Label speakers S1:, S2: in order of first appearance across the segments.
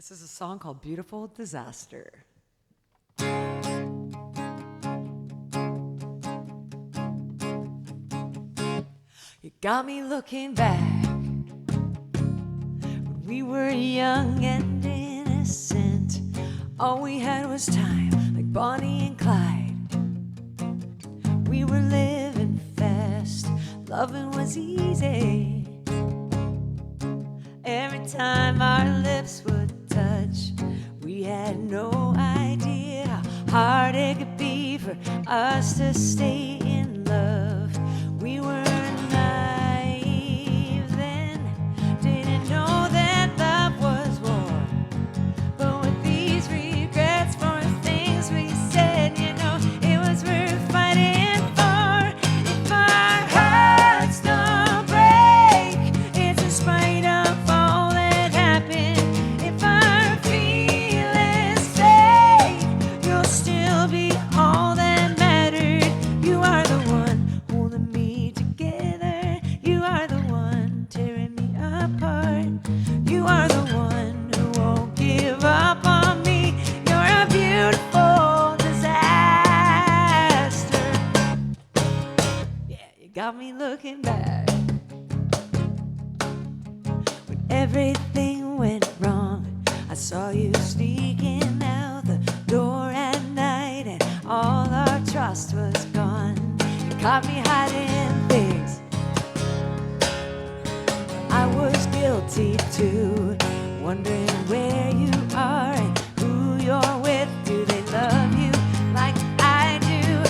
S1: This is a song called Beautiful Disaster. You got me looking back when we were young and innocent. All we had was time, like Bonnie and Clyde. We were living fast, loving was easy. Every time our lips would touch, we had no idea how hard it could be for us to stay in love. We were naive then, didn't know that love was war. But with these regrets for things we said, you know, it was worth fighting for. If our hearts don't break, it's in spite of all that happened. If our feelings fade, you'll still be all that mattered. You are the one holding me together. You are the one tearing me apart. You are the one who won't give up on me. You're a beautiful disaster. Yeah, you got me looking back when everything went wrong. I saw you sneaking out the door at night, and all our trust was gone. You caught me hiding things I was guilty too, wondering where you are and who you're with. Do they love you like I do?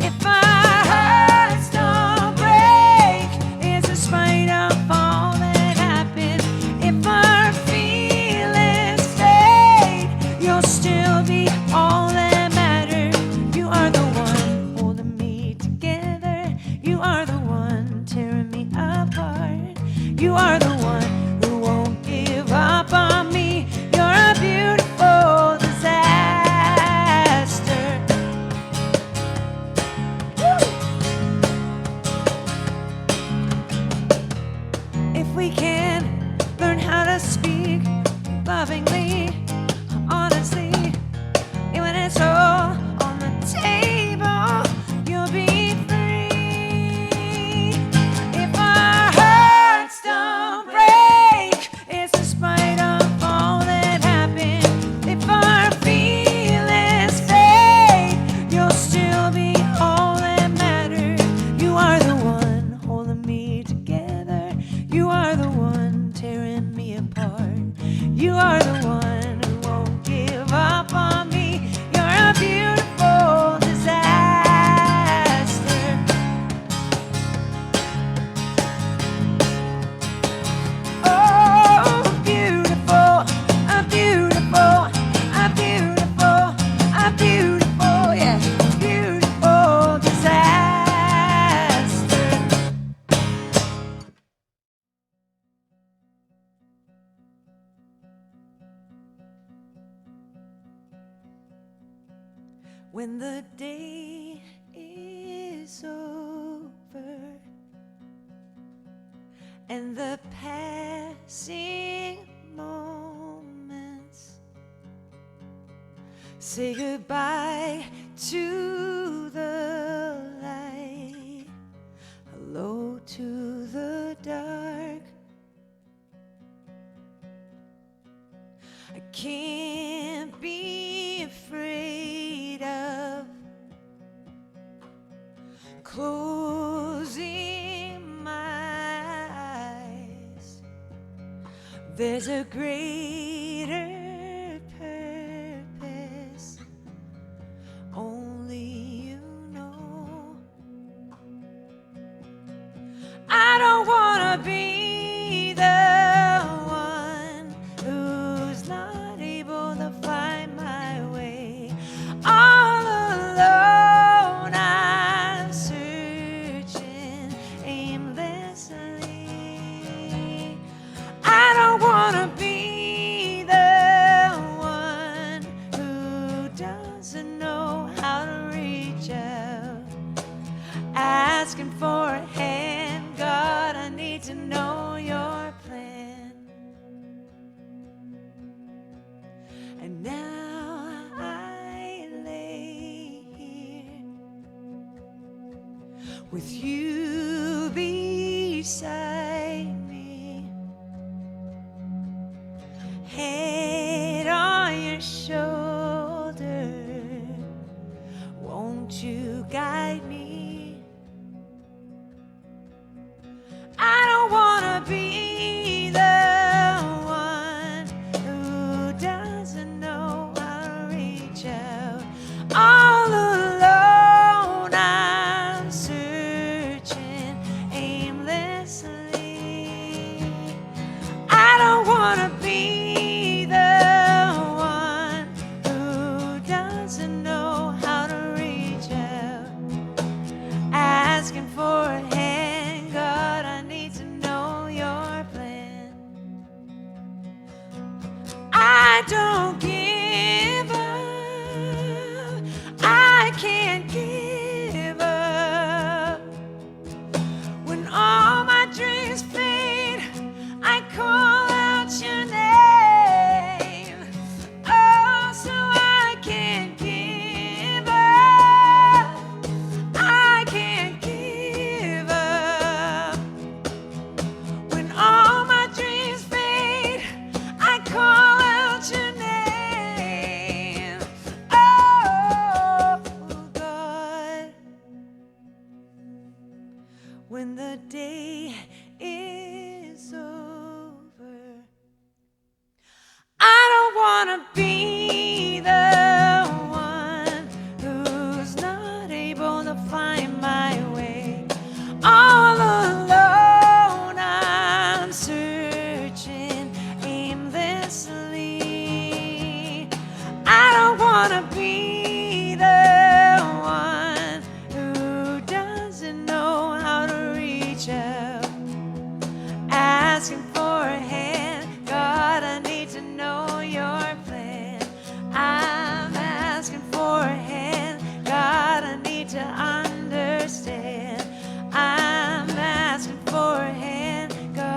S1: If our hearts don't break, it's in spite of all that happened. If our feelings fade, you'll still be all that matters. You are the one holding me together. You are the one tearing me apart. You are the one who won't give up on me. You're a beautiful disaster. Woo! If we can learn how to speak lovingly, honestly, and when it's all on the table, you'll be free. If our hearts don't break, it's in spite of all that happened. If our feelings fade, you'll still be all that matters. You are the one holding me together. You are the one tearing me apart. You are the one who won't give up on me. You're a beautiful disaster. Oh, beautiful, a beautiful, a beautiful, a beautiful, yeah, beautiful disaster. When the day is over and the passing moments say goodbye to the light, hello to the dark. I can't be afraid of closing my eyes. There's a greater purpose only you know. I don't wanna be the one who's not able to find my way. All alone I'm searching aimlessly. I don't wanna be the And now I lay here with you beside me, head on your shoulder. Won't you guide me? I don't wanna be the one who doesn't know how to reach out. All alone I'm searching aimlessly. I don't wanna be the one who doesn't know how to reach out, asking for a hand. God, I need to know your plan. I don't give up, I can't give up. When all my dreams fade, I call out your name. Oh, so I can't give up, I can't give up. When all my dreams fade, I call out your name. Oh, God. When the day is over, I don't wanna be the one who's not able to find my way. All alone I'm searching aimlessly. I don't wanna be the one who doesn't know how to reach out, asking for a hand. God, I need to know your plan. I'm asking for a hand. God, I need to understand. I'm asking for a hand, God.